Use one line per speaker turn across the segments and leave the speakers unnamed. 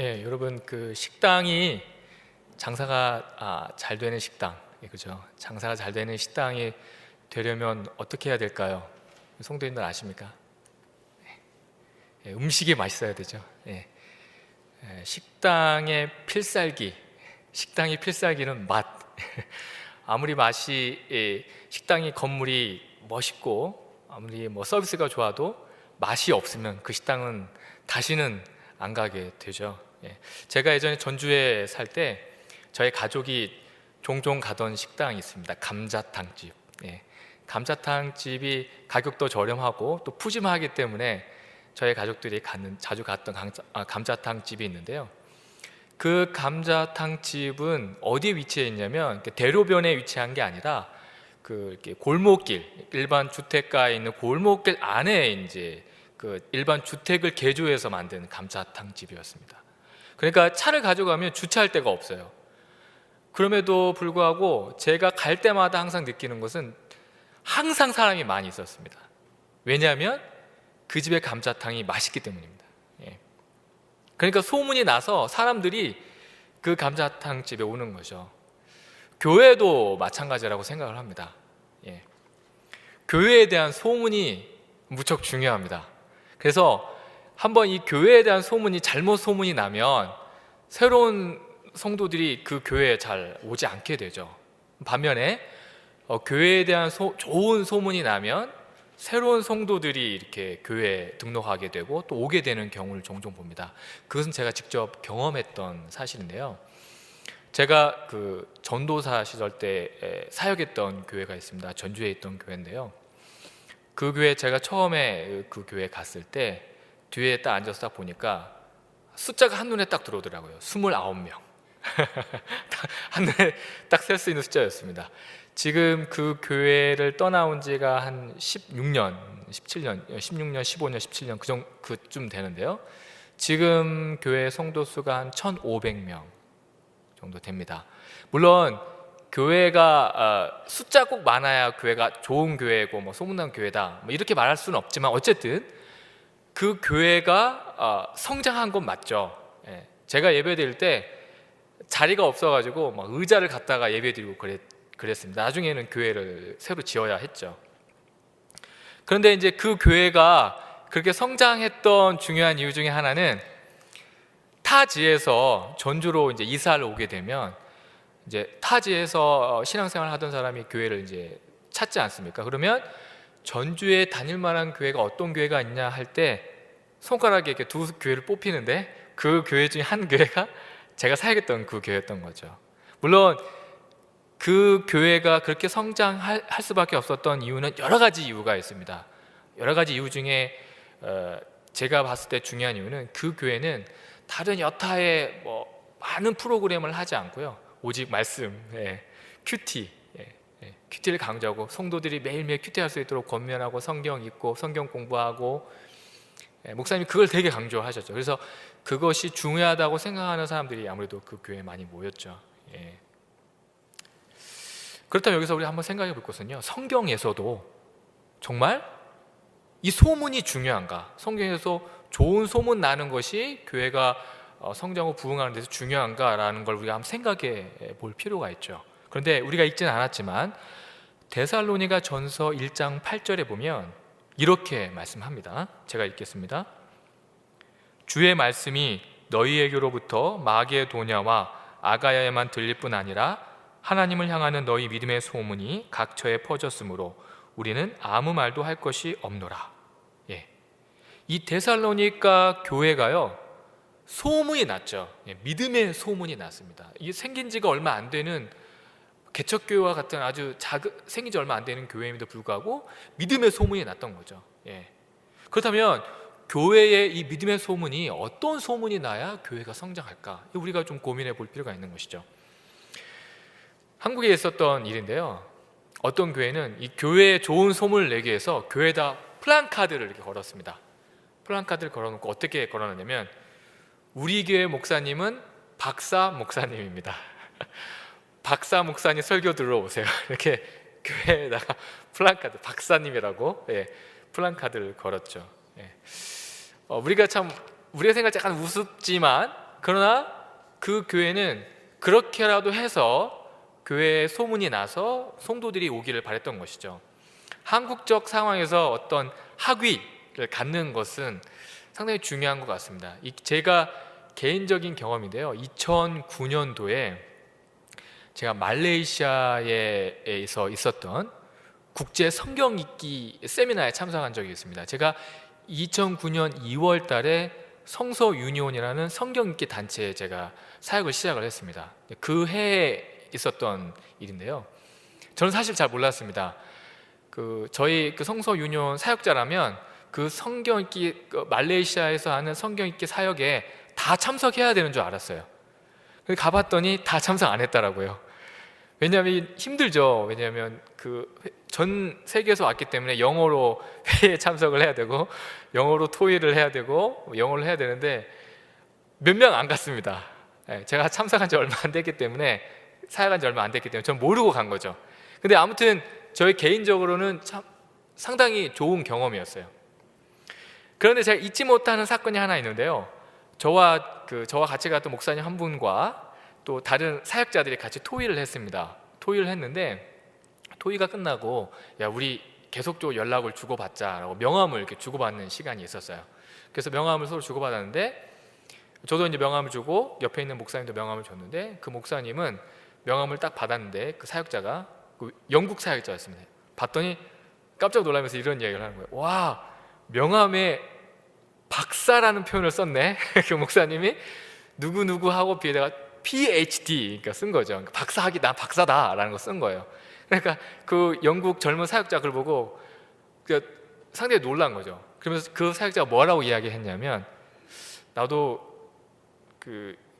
예, 여러분 그 식당이 장사가 잘 되는 식당, 그죠? 장사가 잘 되는 식당이 되려면 어떻게 해야 될까요? 성도님들 아십니까? 예, 음식이 맛있어야 되죠. 식당의 필살기, 식당의 필살기는 맛. 아무리 식당이 건물이 멋있고 아무리 서비스가 좋아도 맛이 없으면 그 식당은 다시는 안 가게 되죠. 제가 예전에 전주에 살 때 저희 가족이 종종 가던 식당이 있습니다. 감자탕집. 감자탕집이 가격도 저렴하고 또 푸짐하기 때문에 저희 가족들이 자주 갔던 감자탕집이 있는데요. 그 감자탕집은 어디에 위치해 있냐면 대로변에 위치한 게 아니라 이렇게 골목길, 일반 주택가에 있는 골목길 안에 이제 그 일반 주택을 개조해서 만든 감자탕집이었습니다. 그러니까 차를 가져가면 주차할 데가 없어요. 그럼에도 불구하고 제가 갈 때마다 항상 느끼는 것은 항상 사람이 많이 있었습니다. 왜냐하면 그 집의 감자탕이 맛있기 때문입니다. 그러니까 소문이 나서 사람들이 그 감자탕집에 오는 거죠. 교회도 마찬가지라고 생각을 합니다. 교회에 대한 소문이 무척 중요합니다. 그래서 한번 이 교회에 대한 잘못 소문이 나면 새로운 성도들이 그 교회에 잘 오지 않게 되죠. 반면에 교회에 대한 좋은 소문이 나면 새로운 성도들이 이렇게 교회에 등록하게 되고 또 오게 되는 경우를 종종 봅니다. 그것은 제가 직접 경험했던 사실인데요. 제가 그 전도사 시절 때 사역했던 교회가 있습니다. 전주에 있던 교회인데요. 그 교회 제가 처음에 그 교회 갔을 때 뒤에 딱 앉아서 딱 보니까 숫자가 한눈에 딱 들어오더라고요. 29명. 한눈에 딱 셀 수 있는 숫자였습니다. 지금 그 교회를 떠나온 지가 한 16년, 15년, 17년 그쯤 되는데요. 지금 교회 성도 수가 한 1,500명 정도 됩니다. 물론 교회가 숫자 꼭 많아야 교회가 좋은 교회고 소문난 교회다 이렇게 말할 수는 없지만 어쨌든 그 교회가 성장한 건 맞죠. 제가 예배 드릴 때 자리가 없어가지고 의자를 갖다가 예배 드리고 그랬습니다. 나중에는 교회를 새로 지어야 했죠. 그런데 이제 그 교회가 그렇게 성장했던 중요한 이유 중에 하나는 타지에서 전주로 이제 이사를 오게 되면 이제 타지에서 신앙생활을 하던 사람이 교회를 이제 찾지 않습니까? 그러면 전주에 다닐 만한 교회가 어떤 교회가 있냐 할 때 손가락에 이렇게 두 교회를 뽑히는데 그 교회 중에 한 교회가 제가 사역했던 그 교회였던 거죠. 물론 그 교회가 그렇게 성장할 수밖에 없었던 이유는 여러 가지 이유가 있습니다. 여러 가지 이유 중에 제가 봤을 때 중요한 이유는 그 교회는 다른 여타의 많은 프로그램을 하지 않고요. 오직 말씀, 큐티를 강조하고 성도들이 매일매일 큐티할 수 있도록 권면하고 성경 읽고 성경 공부하고 목사님이 그걸 되게 강조하셨죠. 그래서 그것이 중요하다고 생각하는 사람들이 아무래도 그 교회에 많이 모였죠. 그렇다면 여기서 우리 한번 생각해 볼 것은요, 성경에서도 정말 이 소문이 중요한가? 성경에서 좋은 소문 나는 것이 교회가 성장하고 부흥하는 데서 중요한가라는 걸 우리가 한번 생각해 볼 필요가 있죠. 그런데 우리가 읽지는 않았지만 데살로니가 전서 1장 8절에 보면 이렇게 말씀합니다. 제가 읽겠습니다. 주의 말씀이 너희에게로부터 마게도냐와 아가야에만 들릴 뿐 아니라 하나님을 향하는 너희 믿음의 소문이 각처에 퍼졌으므로 우리는 아무 말도 할 것이 없노라. 이 데살로니가 교회가요, 소문이 났죠. 믿음의 소문이 났습니다. 이게 생긴 지가 얼마 안 되는 개척교회와 같은 생긴 지 얼마 안 되는 교회임에도 불구하고 믿음의 소문이 났던 거죠. 그렇다면 교회의 이 믿음의 소문이 어떤 소문이 나야 교회가 성장할까? 우리가 좀 고민해 볼 필요가 있는 것이죠. 한국에 있었던 일인데요. 어떤 교회는 이 교회에 좋은 소문을 내기 위해서 교회에다 플랜카드를 이렇게 걸었습니다. 플랜카드를 걸어놓고 어떻게 걸어놨냐면 우리 교회 목사님은 박사 목사님입니다. 박사 목사님 설교 들어오세요. 이렇게 교회에다가 플랜카드, 박사님이라고 플랜카드를 걸었죠. 우리가 생각 약간 우습지만 그러나 그 교회는 그렇게라도 해서 교회에 소문이 나서 성도들이 오기를 바랬던 것이죠. 한국적 상황에서 어떤 학위를 갖는 것은 상당히 중요한 것 같습니다. 제가 개인적인 경험인데요, 2009년도에 제가 말레이시아에서 있었던 국제 성경 읽기 세미나에 참석한 적이 있습니다. 제가 2009년 2월 달에 성서 유니온이라는 성경 읽기 단체에 제가 사역을 시작을 했습니다. 그 해에 있었던 일인데요, 저는 사실 잘 몰랐습니다. 저희 성서 유니온 사역자라면 그 성경 읽기, 말레이시아에서 하는 성경 읽기 사역에 다 참석해야 되는 줄 알았어요. 가봤더니 다 참석 안 했더라고요. 왜냐하면 힘들죠. 왜냐하면 전 세계에서 왔기 때문에 영어로 회의에 참석을 해야 되고, 영어로 토의를 해야 되고, 영어를 해야 되는데 몇 명 안 갔습니다. 제가 참석한 지 얼마 안 됐기 때문에, 사역한 지 얼마 안 됐기 때문에 전 모르고 간 거죠. 근데 아무튼 저희 개인적으로는 참 상당히 좋은 경험이었어요. 그런데 제가 잊지 못하는 사건이 하나 있는데요, 저와 같이 갔던 목사님 한 분과 또 다른 사역자들이 같이 토의를 했습니다. 토의를 했는데, 토의가 끝나고 야, 우리 계속적으로 연락을 주고받자라고 명함을 이렇게 주고받는 시간이 있었어요. 그래서 명함을 서로 주고받았는데, 저도 이제 명함을 주고 옆에 있는 목사님도 명함을 줬는데, 그 목사님은 명함을 딱 받았는데 그 사역자가 영국 사역자였습니다. 봤더니 깜짝 놀라면서 이런 이야기를 하는 거예요. 와, 명함에 박사라는 표현을 썼네. 그 목사님이 누구누구하고 비에다가 PhD 그러니까 쓴 거죠. 그러니까 박사학위, 나 박사다라는 거 쓴 거예요. 그러니까 그 영국 젊은 사역자 그걸 보고 상당히 놀란 거죠. 그러면서 그 사역자가 뭐라고 이야기했냐면, 나도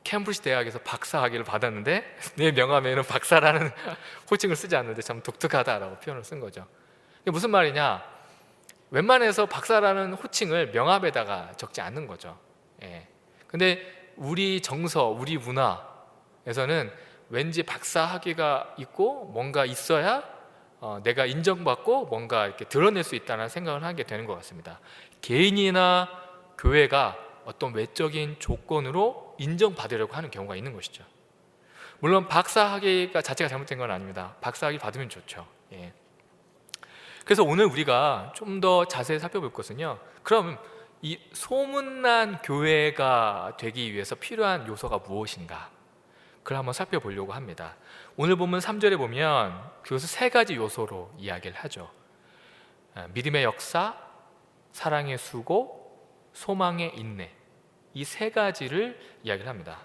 케임브리지 대학에서 박사학위를 받았는데 내 명함에는 박사라는 호칭을 쓰지 않는데 참 독특하다라고 표현을 쓴 거죠. 이게 무슨 말이냐, 웬만해서 박사라는 호칭을 명함에다가 적지 않는 거죠. 근데 우리 정서, 우리 문화에서는 왠지 박사 학위가 있고 뭔가 있어야 내가 인정받고 뭔가 이렇게 드러낼 수 있다는 생각을 하게 되는 것 같습니다. 개인이나 교회가 어떤 외적인 조건으로 인정받으려고 하는 경우가 있는 것이죠. 물론 박사 학위가 자체가 잘못된 건 아닙니다. 박사 학위 받으면 좋죠. 그래서 오늘 우리가 좀 더 자세히 살펴볼 것은요, 그럼 이 소문난 교회가 되기 위해서 필요한 요소가 무엇인가, 그걸 한번 살펴보려고 합니다. 오늘 본문 3절에 보면 그것을 세 가지 요소로 이야기를 하죠. 믿음의 역사, 사랑의 수고, 소망의 인내, 이 세 가지를 이야기를 합니다.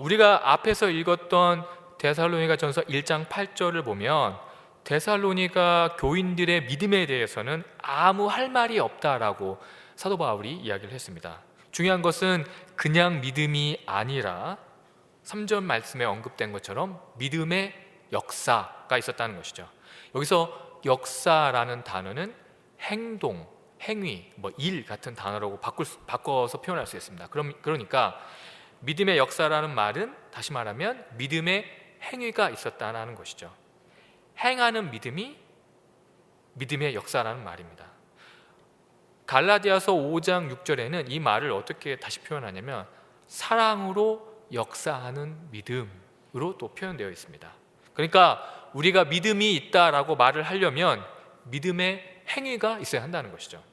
우리가 앞에서 읽었던 데살로니가 전서 1장 8절을 보면 데살로니가 교인들의 믿음에 대해서는 아무 할 말이 없다라고 사도 바울이 이야기를 했습니다. 중요한 것은 그냥 믿음이 아니라 3절 말씀에 언급된 것처럼 믿음의 역사가 있었다는 것이죠. 여기서 역사라는 단어는 행동, 행위, 일 같은 단어로 바꿔서 표현할 수 있습니다. 그러니까 믿음의 역사라는 말은 다시 말하면 믿음의 행위가 있었다는 것이죠. 행하는 믿음이 믿음의 역사라는 말입니다. 갈라디아서 5장 6절에는 이 말을 어떻게 다시 표현하냐면 사랑으로 역사하는 믿음으로 또 표현되어 있습니다. 그러니까 우리가 믿음이 있다라고 말을 하려면 믿음의 행위가 있어야 한다는 것이죠.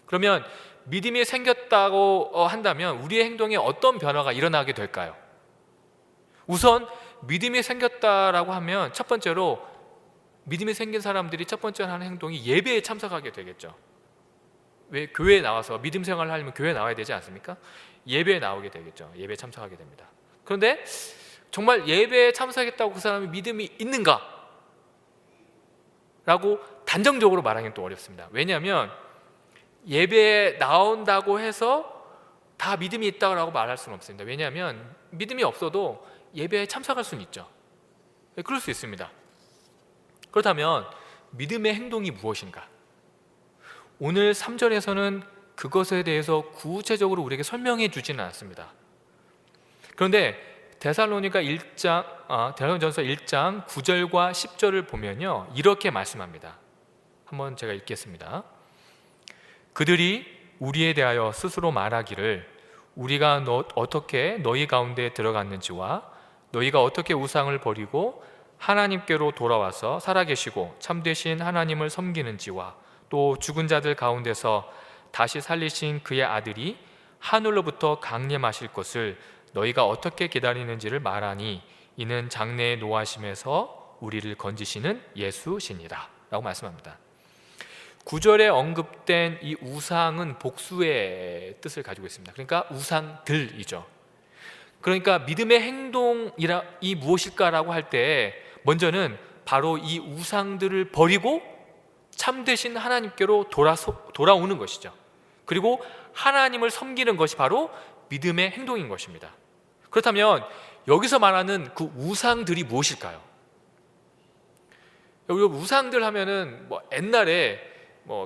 그러면 믿음이 생겼다고 한다면 우리의 행동에 어떤 변화가 일어나게 될까요? 우선 믿음이 생겼다라고 하면 첫 번째로 믿음이 생긴 사람들이 첫 번째로 하는 행동이 예배에 참석하게 되겠죠. 왜 교회에 나와서 믿음 생활을 하려면 교회에 나와야 되지 않습니까? 예배에 나오게 되겠죠. 예배에 참석하게 됩니다. 그런데 정말 예배에 참석했다고 그 사람이 믿음이 있는가? 라고 단정적으로 말하기는 또 어렵습니다. 왜냐하면 예배에 나온다고 해서 다 믿음이 있다고 말할 수는 없습니다. 왜냐하면 믿음이 없어도 예배에 참석할 수는 있죠. 그럴 수 있습니다. 그렇다면 믿음의 행동이 무엇인가? 오늘 3절에서는 그것에 대해서 구체적으로 우리에게 설명해 주지는 않습니다. 그런데 데살로니가 1장, 데살로니전서 1장 9절과 10절을 보면요, 이렇게 말씀합니다. 한번 제가 읽겠습니다. 그들이 우리에 대하여 스스로 말하기를 우리가 어떻게 너희 가운데 들어갔는지와 너희가 어떻게 우상을 버리고 하나님께로 돌아와서 살아계시고 참되신 하나님을 섬기는지와 또 죽은 자들 가운데서 다시 살리신 그의 아들이 하늘로부터 강림하실 것을 너희가 어떻게 기다리는지를 말하니 이는 장래의 노하심에서 우리를 건지시는 예수시니라 라고 말씀합니다. 9절에 언급된 이 우상은 복수의 뜻을 가지고 있습니다. 그러니까 우상들이죠. 그러니까 믿음의 행동이 무엇일까라고 할 때 먼저는 바로 이 우상들을 버리고 참되신 하나님께로 돌아오는 것이죠. 그리고 하나님을 섬기는 것이 바로 믿음의 행동인 것입니다. 그렇다면 여기서 말하는 그 우상들이 무엇일까요? 여기 우상들 하면은 옛날에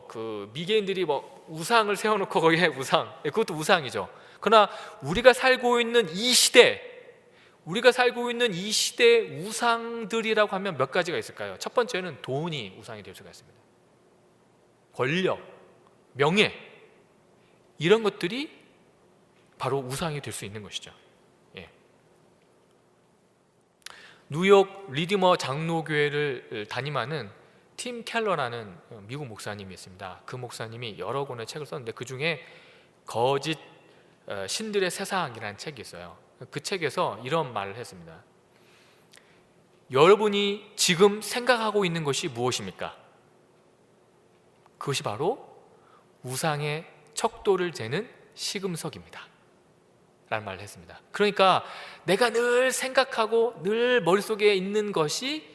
그 미개인들이 우상을 세워놓고 거기에 우상, 그것도 우상이죠. 그러나 우리가 살고 있는 이 시대의 우상들이라고 하면 몇 가지가 있을까요? 첫 번째는 돈이 우상이 될 수가 있습니다. 권력, 명예, 이런 것들이 바로 우상이 될 수 있는 것이죠. 예. 뉴욕 리디머 장로교회를 담임하는 팀 켈러라는 미국 목사님이 있습니다. 그 목사님이 여러 권의 책을 썼는데 그 중에 거짓 신들의 세상이라는 책이 있어요. 그 책에서 이런 말을 했습니다. 여러분이 지금 생각하고 있는 것이 무엇입니까? 그것이 바로 우상의 척도를 재는 시금석입니다 라는 말을 했습니다. 그러니까 내가 늘 생각하고 늘 머릿속에 있는 것이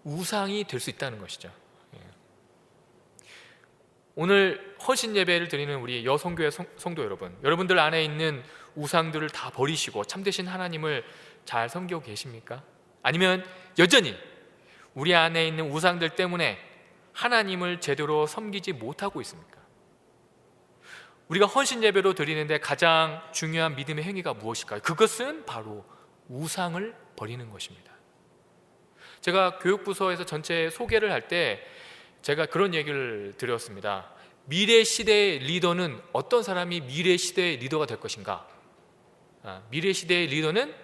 우상이 될 수 있다는 것이죠. 오늘 헌신 예배를 드리는 우리 여성교회 성도 여러분들 안에 있는 우상들을 다 버리시고 참되신 하나님을 잘 섬기고 계십니까? 아니면 여전히 우리 안에 있는 우상들 때문에 하나님을 제대로 섬기지 못하고 있습니까? 우리가 헌신 예배로 드리는데 가장 중요한 믿음의 행위가 무엇일까요? 그것은 바로 우상을 버리는 것입니다. 제가 교육부서에서 전체 소개를 할 때 제가 그런 얘기를 드렸습니다. 미래 시대의 리더는 어떤 사람이 미래 시대의 리더가 될 것인가? 미래 시대의 리더는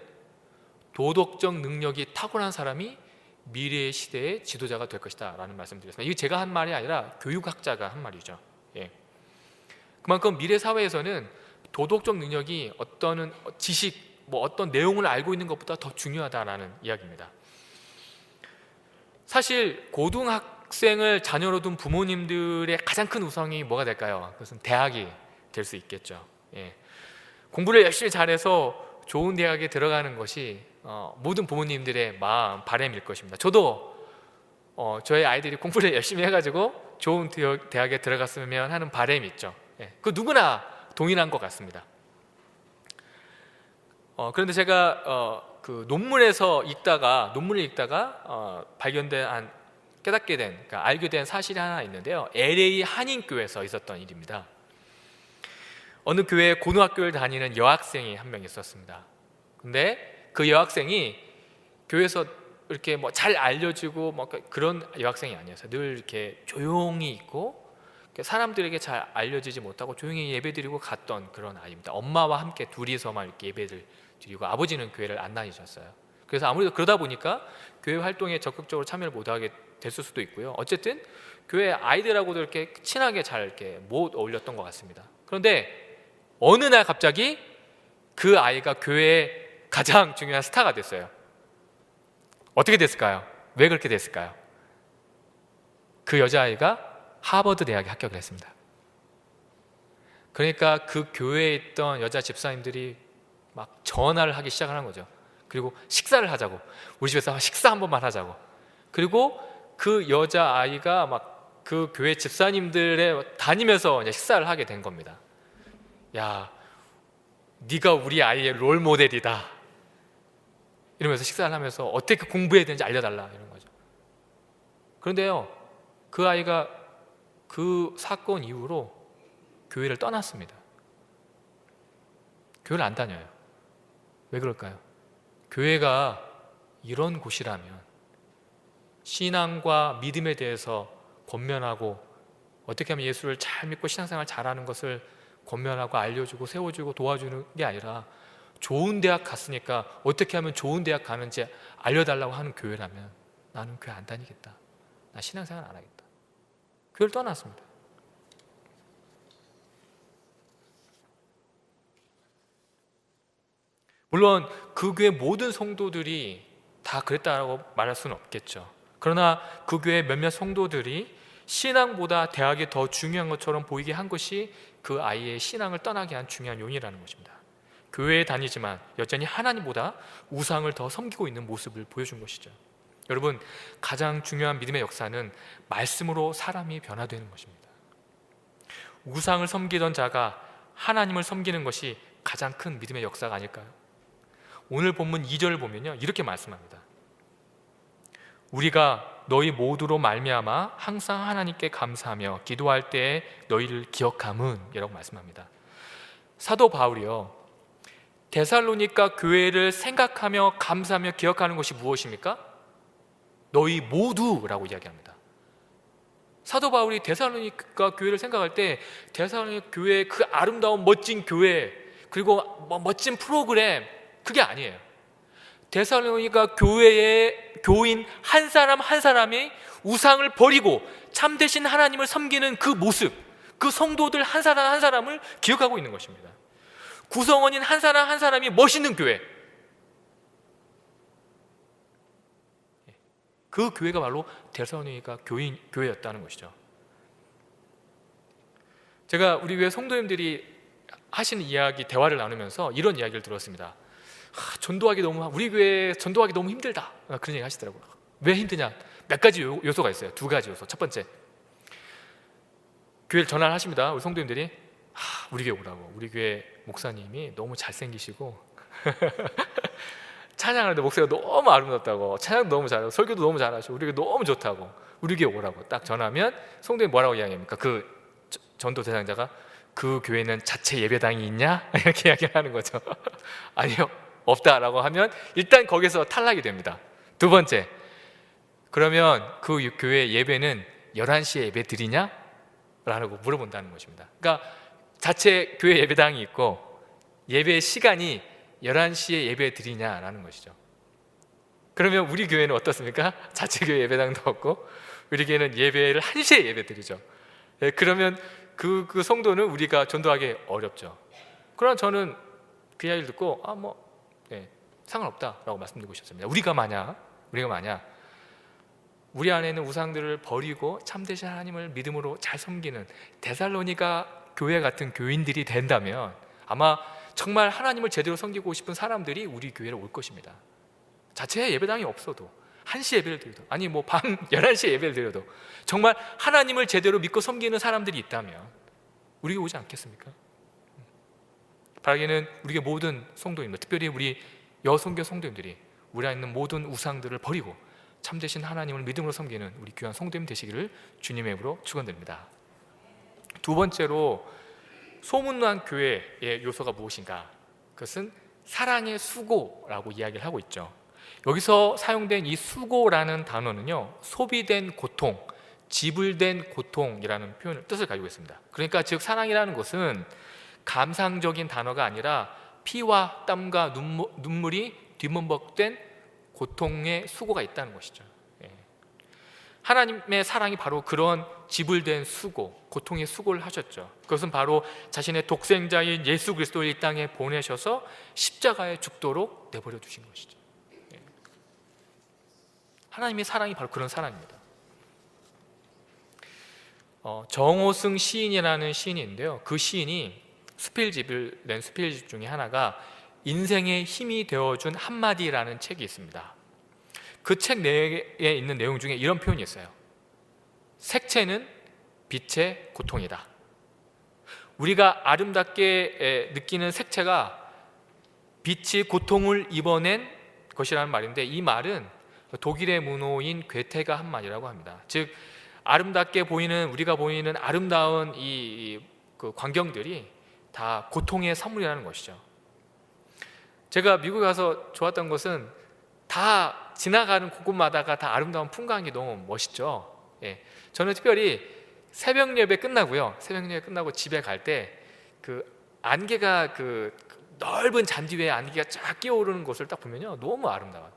도덕적 능력이 탁월한 사람이 미래 시대의 지도자가 될 것이다 라는 말씀을 드렸습니다. 이게 제가 한 말이 아니라 교육학자가 한 말이죠. 예. 그만큼 미래 사회에서는 도덕적 능력이 어떤 지식, 어떤 내용을 알고 있는 것보다 더 중요하다라는 이야기입니다. 사실 고등학생을 자녀로 둔 부모님들의 가장 큰 우상이 뭐가 될까요? 그것은 대학이 될 수 있겠죠. 예. 공부를 열심히 잘해서 좋은 대학에 들어가는 것이 모든 부모님들의 마음, 바람일 것입니다. 저도 저희 아이들이 공부를 열심히 해가지고 좋은 대학에 들어갔으면 하는 바람이 있죠. 예. 그 누구나 동일한 것 같습니다. 그런데 제가 그 논문을 읽다가 깨닫게 된, 그러니까 알게 된 사실이 하나 있는데요. LA 한인교회에서 있었던 일입니다. 어느 교회 고등학교를 다니는 여학생이 한 명 있었습니다. 근데 그 여학생이 교회에서 이렇게 잘 알려지고 그런 여학생이 아니었어요. 늘 이렇게 조용히 있고 사람들에게 잘 알려지지 못하고 조용히 예배드리고 갔던 그런 아이입니다. 엄마와 함께 둘이서만 이렇게 예배를 드리고 아버지는 교회를 안 다니셨어요. 그래서 아무래도 그러다 보니까 교회 활동에 적극적으로 참여를 못하게 됐을 수도 있고요. 어쨌든 교회 아이들하고도 이렇게 친하게 잘 이렇게 못 어울렸던 것 같습니다. 그런데 어느 날 갑자기 그 아이가 교회의 가장 중요한 스타가 됐어요. 어떻게 됐을까요? 왜 그렇게 됐을까요? 그 여자아이가 하버드 대학에 합격을 했습니다. 그러니까 그 교회에 있던 여자 집사님들이 막 전화를 하기 시작하는 거죠. 그리고 식사를 하자고, 우리 집에서 식사 한 번만 하자고. 그리고 그 여자아이가 막 그 교회 집사님들에 다니면서 이제 식사를 하게 된 겁니다. 야, 네가 우리 아이의 롤 모델이다 이러면서 식사를 하면서 어떻게 공부해야 되는지 알려달라 이런 거죠. 그런데요, 그 아이가 그 사건 이후로 교회를 떠났습니다. 교회를 안 다녀요. 왜 그럴까요? 교회가 이런 곳이라면 신앙과 믿음에 대해서 권면하고 어떻게 하면 예수를 잘 믿고 신앙생활 잘하는 것을 권면하고 알려주고 세워주고 도와주는 게 아니라 좋은 대학 갔으니까 어떻게 하면 좋은 대학 가는지 알려달라고 하는 교회라면 나는 교회 안 다니겠다, 나 신앙생활 안 하겠다, 교회를 떠났습니다. 물론 그 교회 모든 성도들이 다 그랬다고 말할 수는 없겠죠. 그러나 그 교회 몇몇 성도들이 신앙보다 대학이 더 중요한 것처럼 보이게 한 것이 그 아이의 신앙을 떠나게 한 중요한 요인이라는 것입니다. 교회에 다니지만 여전히 하나님보다 우상을 더 섬기고 있는 모습을 보여준 것이죠. 여러분, 가장 중요한 믿음의 역사는 말씀으로 사람이 변화되는 것입니다. 우상을 섬기던 자가 하나님을 섬기는 것이 가장 큰 믿음의 역사가 아닐까요? 오늘 본문 2절을 보면요, 이렇게 말씀합니다. 우리가 너희 모두로 말미암아 항상 하나님께 감사하며 기도할 때에 너희를 기억함은 이라고 말씀합니다. 사도 바울이요, 데살로니가 교회를 생각하며 감사하며 기억하는 것이 무엇입니까? 너희 모두라고 이야기합니다. 사도 바울이 데살로니가 교회를 생각할 때 데살로니가 교회의 그 아름다운 멋진 교회, 그리고 멋진 프로그램, 그게 아니에요. 데살로니가 교회의 교인 한 사람 한 사람이 우상을 버리고 참되신 하나님을 섬기는 그 모습, 그 성도들 한 사람 한 사람을 기억하고 있는 것입니다. 구성원인 한 사람 한 사람이 멋있는 교회, 그 교회가 바로 데살로니가 교회였다는 것이죠. 제가 우리 교회 성도님들이 하시는 이야기, 대화를 나누면서 이런 이야기를 들었습니다. 우리 교회 전도하기 너무 힘들다, 그런 얘기 하시더라고요. 왜 힘드냐? 몇 가지 요소가 있어요. 2가지 요소. 첫 번째, 교회를 전화를 하십니다. 우리 성도님들이 우리 교회 오라고. 우리 교회 목사님이 너무 잘생기시고 찬양하는데 목소리가 너무 아름답다고, 찬양도 너무 잘하고 설교도 너무 잘하시고 우리 교회 너무 좋다고, 우리 교회 오라고 딱 전화하면 성도님 뭐라고 이야기합니까? 그 전도 대상자가 그 교회는 자체 예배당이 있냐? 이렇게 이야기를 하는 거죠. 아니요, 없다라고 하면 일단 거기서 탈락이 됩니다. 2번째, 그러면 그 교회 예배는 11시에 예배 드리냐? 라고 물어본다는 것입니다. 그러니까 자체 교회 예배당이 있고 예배 시간이 11시에 예배 드리냐라는 것이죠. 그러면 우리 교회는 어떻습니까? 자체 교회 예배당도 없고 우리 교회는 예배를 1시에 예배 드리죠. 그러면 그 성도는 우리가 전도하기 어렵죠. 그러나 저는 그 이야기를 듣고 상관없다라고 말씀드리고 싶습니다. 우리가 만약 우리 안에 있는 우상들을 버리고 참되신 하나님을 믿음으로 잘 섬기는 데살로니가 교회 같은 교인들이 된다면 아마 정말 하나님을 제대로 섬기고 싶은 사람들이 우리 교회로 올 것입니다. 자체 예배당이 없어도 1시 예배를 드려도, 아니 밤 11시에 예배를 드려도 정말 하나님을 제대로 믿고 섬기는 사람들이 있다면 우리에게 오지 않겠습니까? 바라기는 우리의 모든 성도님들, 특별히 우리 여성교 성도님들이 우리 안에 있는 모든 우상들을 버리고 참되신 하나님을 믿음으로 섬기는 우리 귀한 성도님 되시기를 주님의 이름으로 축원드립니다. 2번째로 소문난 교회의 요소가 무엇인가? 그것은 사랑의 수고라고 이야기를 하고 있죠. 여기서 사용된 이 수고라는 단어는요, 소비된 고통, 지불된 고통이라는 뜻을 가지고 있습니다. 그러니까 즉 사랑이라는 것은 감상적인 단어가 아니라 피와 땀과 눈물이 뒤범벅된 고통의 수고가 있다는 것이죠. 하나님의 사랑이 바로 그런 지불된 수고, 고통의 수고를 하셨죠. 그것은 바로 자신의 독생자인 예수 그리스도를 이 땅에 보내셔서 십자가에 죽도록 내버려 두신 것이죠. 하나님의 사랑이 바로 그런 사랑입니다. 정호승 시인이라는 시인이 있는데요, 그 시인이 수필집을 낸 수필집 중에 하나가 인생의 힘이 되어준 한마디라는 책이 있습니다. 그 책 내에 있는 내용 중에 이런 표현이 있어요. 색채는 빛의 고통이다. 우리가 아름답게 느끼는 색채가 빛이 고통을 입어낸 것이라는 말인데, 이 말은 독일의 문호인 괴테가 한 말이라고 합니다. 즉 아름답게 보이는, 우리가 보이는 아름다운 그 광경들이 다 고통의 선물이라는 것이죠. 제가 미국에 가서 좋았던 것은 다 지나가는 곳곳마다가 다 아름다운 풍광이 너무 멋있죠. 저는 특별히 새벽 예배 끝나고 집에 갈 때 그 안개가 그 넓은 잔디 위에 안개가 쫙 끼어오르는 것을 딱 보면요 너무 아름다워요.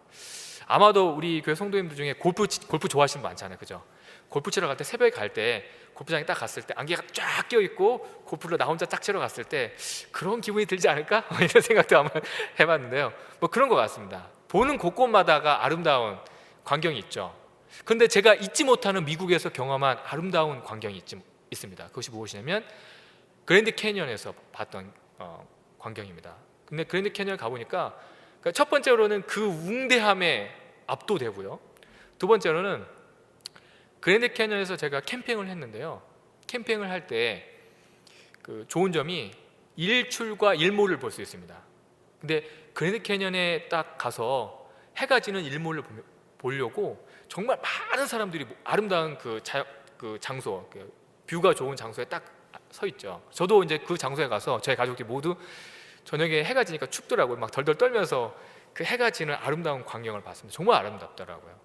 아마도 우리 교회 성도님들 중에 골프 좋아하시는 분 많잖아요, 그죠? 골프 치러 갈 때, 새벽에 갈 때 골프장에 딱 갔을 때 안개가 쫙 끼어있고 골프를 나 혼자 딱 치러 갔을 때 그런 기분이 들지 않을까? 이런 생각도 한번 해봤는데요. 뭐 그런 것 같습니다. 보는 곳곳마다가 아름다운 광경이 있죠. 그런데 제가 잊지 못하는 미국에서 경험한 아름다운 광경이 있습니다. 그것이 무엇이냐면 그랜드 캐니언에서 봤던 광경입니다. 근데 그랜드 캐니언 가보니까 첫 번째로는 그 웅대함에 압도되고요. 두 번째로는 그랜드 캐니언에서 제가 캠핑을 했는데요. 캠핑을 할 때 그 좋은 점이 일출과 일몰을 볼 수 있습니다. 근데 그랜드 캐니언에 딱 가서 해가 지는 일몰을 보려고 정말 많은 사람들이 아름다운 그 장소, 그 뷰가 좋은 장소에 딱 서 있죠. 저도 이제 그 장소에 가서 저희 가족들이 모두 저녁에 해가 지니까 춥더라고요. 막 덜덜 떨면서 그 해가 지는 아름다운 광경을 봤습니다. 정말 아름답더라고요.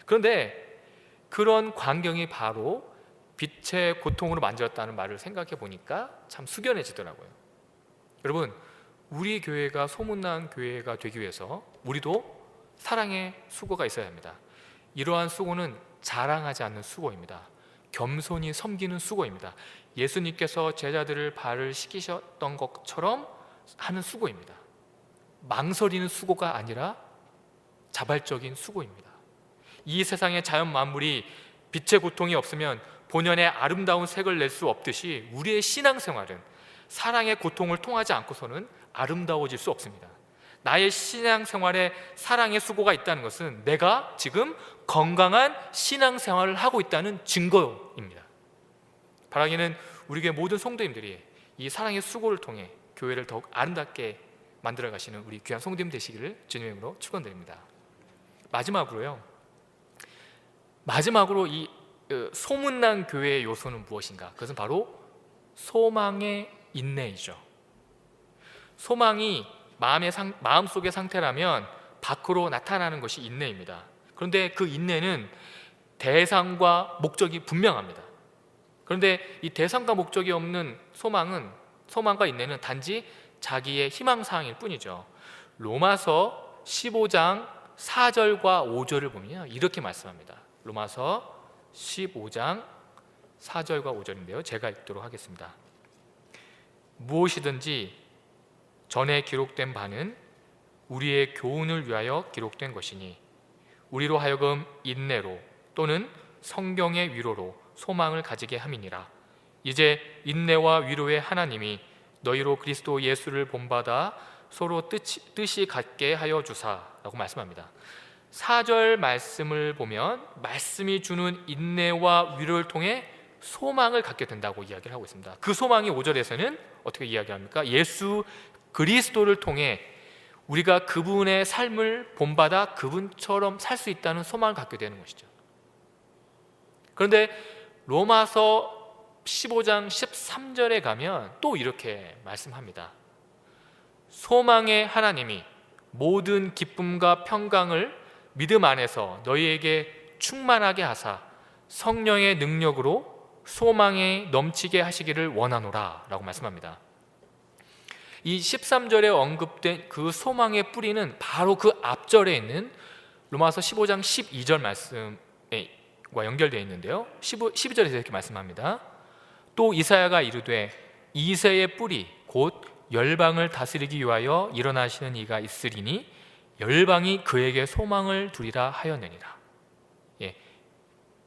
그런데 그런 광경이 바로 빛의 고통으로 만들었다는 말을 생각해 보니까 참 숙연해지더라고요. 여러분, 우리 교회가 소문난 교회가 되기 위해서 우리도 사랑의 수고가 있어야 합니다. 이러한 수고는 자랑하지 않는 수고입니다. 겸손히 섬기는 수고입니다. 예수님께서 제자들을 발을 씻기셨던 것처럼 하는 수고입니다. 망설이는 수고가 아니라 자발적인 수고입니다. 이 세상의 자연 만물이 빛의 고통이 없으면 본연의 아름다운 색을 낼 수 없듯이 우리의 신앙생활은 사랑의 고통을 통하지 않고서는 아름다워질 수 없습니다. 나의 신앙생활에 사랑의 수고가 있다는 것은 내가 지금 건강한 신앙생활을 하고 있다는 증거입니다. 바라기는 우리 교회 모든 성도님들이 이 사랑의 수고를 통해 교회를 더욱 아름답게 만들어 가시는 우리 귀한 성도님 되시기를 주님의 이름으로 축원드립니다. 마지막으로 이 소문난 교회의 요소는 무엇인가? 그것은 바로 소망의 인내이죠. 소망이 마음속의 상태라면 밖으로 나타나는 것이 인내입니다. 그런데 그 인내는 대상과 목적이 분명합니다. 그런데 이 대상과 목적이 없는 소망과 인내는 단지 자기의 희망사항일 뿐이죠. 로마서 15장 4절과 5절을 보면 이렇게 말씀합니다. 로마서 15장 4절과 5절인데요, 제가 읽도록 하겠습니다. 무엇이든지 전에 기록된 바는 우리의 교훈을 위하여 기록된 것이니 우리로 하여금 인내로 또는 성경의 위로로 소망을 가지게 함이니라. 이제 인내와 위로의 하나님이 너희로 그리스도 예수를 본받아 서로 뜻이 같게 하여 주사라고 말씀합니다. 4절 말씀을 보면 말씀이 주는 인내와 위로를 통해 소망을 갖게 된다고 이야기를 하고 있습니다. 그 소망이 5절에서는 어떻게 이야기합니까? 예수 그리스도를 통해 우리가 그분의 삶을 본받아 그분처럼 살 수 있다는 소망을 갖게 되는 것이죠. 그런데 로마서 15장 13절에 가면 또 이렇게 말씀합니다. 소망의 하나님이 모든 기쁨과 평강을 믿음 안에서 너희에게 충만하게 하사 성령의 능력으로 소망에 넘치게 하시기를 원하노라 라고 말씀합니다. 이 13절에 언급된 그 소망의 뿌리는 바로 그 앞절에 있는 로마서 15장 12절 말씀과 연결되어 있는데요, 12절에서 이렇게 말씀합니다. 또 이사야가 이르되 이새의 뿌리 곧 열방을 다스리기 위하여 일어나시는 이가 있으리니 열방이 그에게 소망을 두리라 하였느니라.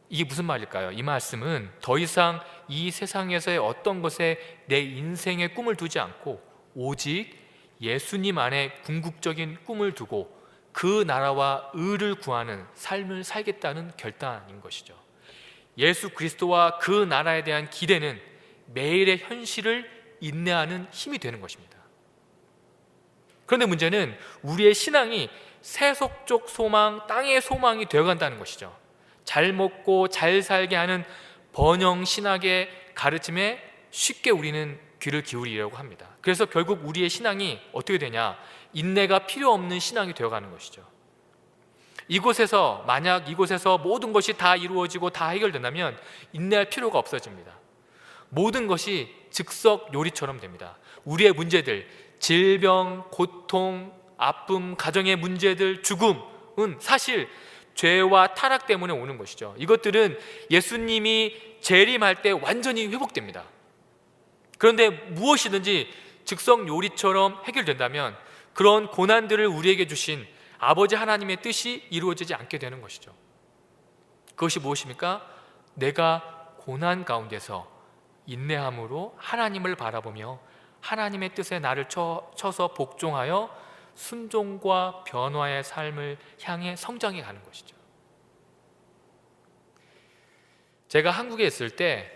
이게 무슨 말일까요? 이 말씀은 더 이상 이 세상에서의 어떤 것에 내 인생의 꿈을 두지 않고 오직 예수님 안에 궁극적인 꿈을 두고 그 나라와 의를 구하는 삶을 살겠다는 결단인 것이죠. 예수 그리스도와 그 나라에 대한 기대는 매일의 현실을 인내하는 힘이 되는 것입니다. 그런데 문제는 우리의 신앙이 세속적 소망, 땅의 소망이 되어간다는 것이죠. 잘 먹고 잘 살게 하는 번영 신학의 가르침에 쉽게 우리는 귀를 기울이려고 합니다. 그래서 결국 우리의 신앙이 어떻게 되냐? 인내가 필요 없는 신앙이 되어가는 것이죠. 만약 이곳에서 모든 것이 다 이루어지고 다 해결된다면 인내할 필요가 없어집니다. 모든 것이 즉석 요리처럼 됩니다. 우리의 문제들, 질병, 고통, 아픔, 가정의 문제들, 죽음은 사실 죄와 타락 때문에 오는 것이죠. 이것들은 예수님이 재림할 때 완전히 회복됩니다. 그런데 무엇이든지 즉석 요리처럼 해결된다면 그런 고난들을 우리에게 주신 아버지 하나님의 뜻이 이루어지지 않게 되는 것이죠. 그것이 무엇입니까? 내가 고난 가운데서 인내함으로 하나님을 바라보며 하나님의 뜻에 나를 쳐서 복종하여 순종과 변화의 삶을 향해 성장해 가는 것이죠. 제가 한국에 있을 때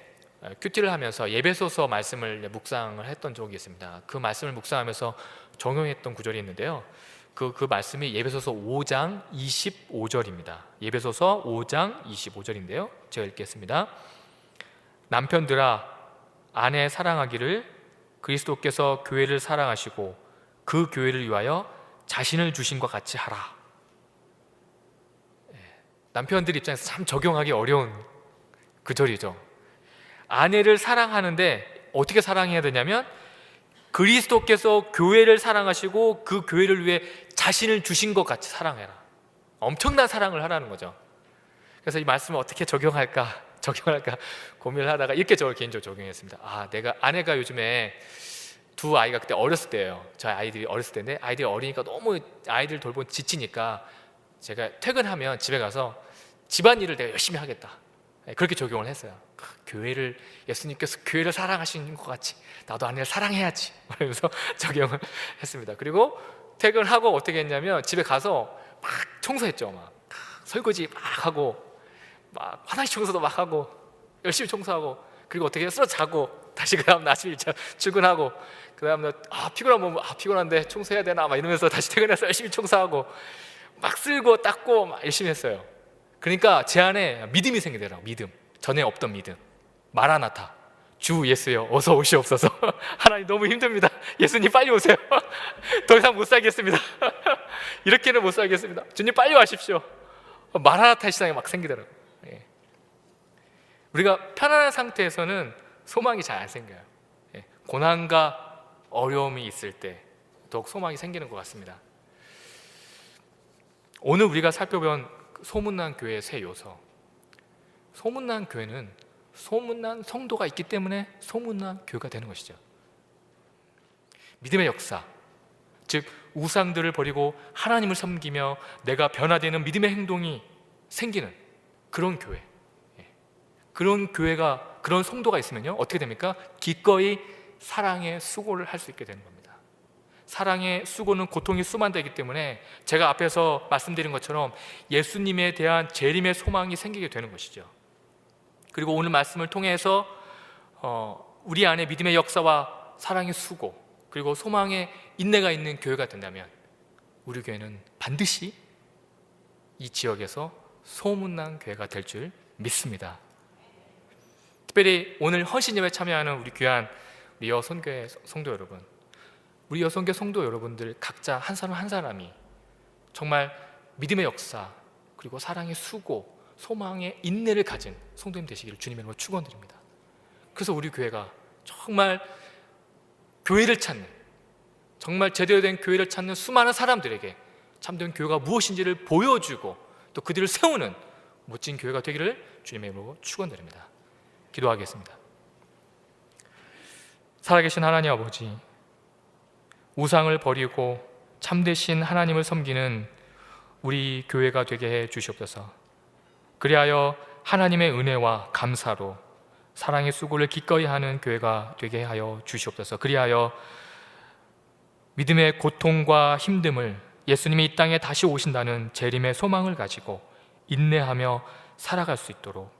큐티를 하면서 예배소서 말씀을 묵상을 했던 적이 있습니다. 그 말씀을 묵상하면서 적용했던 구절이 있는데요. 그 말씀이 예배소서 5장 25절입니다. 예배소서 5장 25절인데요. 제가 읽겠습니다. 남편들아, 아내 사랑하기를 그리스도께서 교회를 사랑하시고 그 교회를 위하여 자신을 주신 것 같이 하라. 남편들 입장에서 참 적용하기 어려운 구절이죠. 아내를 사랑하는데 어떻게 사랑해야 되냐면 그리스도께서 교회를 사랑하시고 그 교회를 위해 자신을 주신 것 같이 사랑해라. 엄청난 사랑을 하라는 거죠. 그래서 이 말씀을 어떻게 적용할까 고민을 하다가 이렇게 저를 개인적으로 적용했습니다. 아내가 요즘에 두 아이가 그때 어렸을 때예요. 저희 아이들이 어렸을 때인데 아이들이 어리니까 너무 아이들 돌보면 지치니까 제가 퇴근하면 집에 가서 집안일을 내가 열심히 하겠다. 그렇게 적용을 했어요. 교회를, 예수님께서 교회를 사랑하시는 것 같이 나도 아내를 사랑해야지 그러면서 적용을 했습니다. 그리고 퇴근하고 어떻게 했냐면 집에 가서 막 청소했죠. 막 설거지 막 하고 막 화장실 청소도 막 하고 열심히 청소하고, 그리고 어떻게 해서 자고 다시 그 다음 날 아침 일찍 출근하고, 그 다음날 피곤한데 청소해야 되나 막 이러면서 다시 퇴근해서 열심히 청소하고 막 쓸고 닦고 막 열심히 했어요. 그러니까 제 안에 믿음이 생기더라고요. 믿음, 전에 없던 믿음. 마라나타, 주 예수여 어서 오시옵소서. 하나님 너무 힘듭니다. 예수님 빨리 오세요. 더 이상 못 살겠습니다. 이렇게는 못 살겠습니다. 주님 빨리 와십시오. 마라나타 시장이 막 생기더라고요. 우리가 편안한 상태에서는 소망이 잘 안 생겨요. 고난과 어려움이 있을 때 더욱 소망이 생기는 것 같습니다. 오늘 우리가 살펴본 소문난 교회의 세 요소. 소문난 교회는 소문난 성도가 있기 때문에 소문난 교회가 되는 것이죠. 믿음의 역사, 즉 우상들을 버리고 하나님을 섬기며 내가 변화되는 믿음의 행동이 생기는 그런 교회. 그런 교회가, 그런 성도가 있으면요 어떻게 됩니까? 기꺼이 사랑의 수고를 할 수 있게 되는 겁니다. 사랑의 수고는 고통이 수만되기 때문에 제가 앞에서 말씀드린 것처럼 예수님에 대한 재림의 소망이 생기게 되는 것이죠. 그리고 오늘 말씀을 통해서 우리 안에 믿음의 역사와 사랑의 수고, 그리고 소망의 인내가 있는 교회가 된다면 우리 교회는 반드시 이 지역에서 소문난 교회가 될 줄 믿습니다. 특별히 오늘 헌신예배 참여하는 우리 귀한 우리 여선교회 성도 여러분, 우리 여선교회 성도 여러분들 각자 한 사람 한 사람이 정말 믿음의 역사, 그리고 사랑의 수고, 소망의 인내를 가진 성도님 되시기를 주님의 이름으로 축원드립니다. 그래서 우리 교회가 정말 교회를 찾는, 정말 제대로 된 교회를 찾는 수많은 사람들에게 참된 교회가 무엇인지를 보여주고 또 그들을 세우는 멋진 교회가 되기를 주님의 이름으로 축원드립니다. 기도하겠습니다. 살아계신 하나님 아버지, 우상을 버리고 참되신 하나님을 섬기는 우리 교회가 되게 해 주시옵소서. 그리하여 하나님의 은혜와 감사로 사랑의 수고를 기꺼이 하는 교회가 되게 하여 주시옵소서. 그리하여 믿음의 고통과 힘듦을 예수님이 이 땅에 다시 오신다는 재림의 소망을 가지고 인내하며 살아갈 수 있도록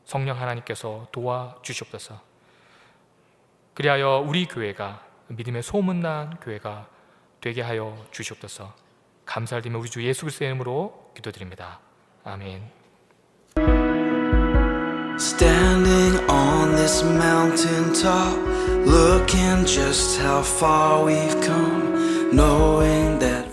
성령 하나님께서 도와주시옵소서. 그리하여 우리 교회가 믿음의 소문난 교회가 되게 하여 주시옵소서. 감사를 드리며 우리 주 예수 그리스도의 이름으로 기도드립니다. 아멘.
Standing on this mountain top, looking just how far we've come, knowing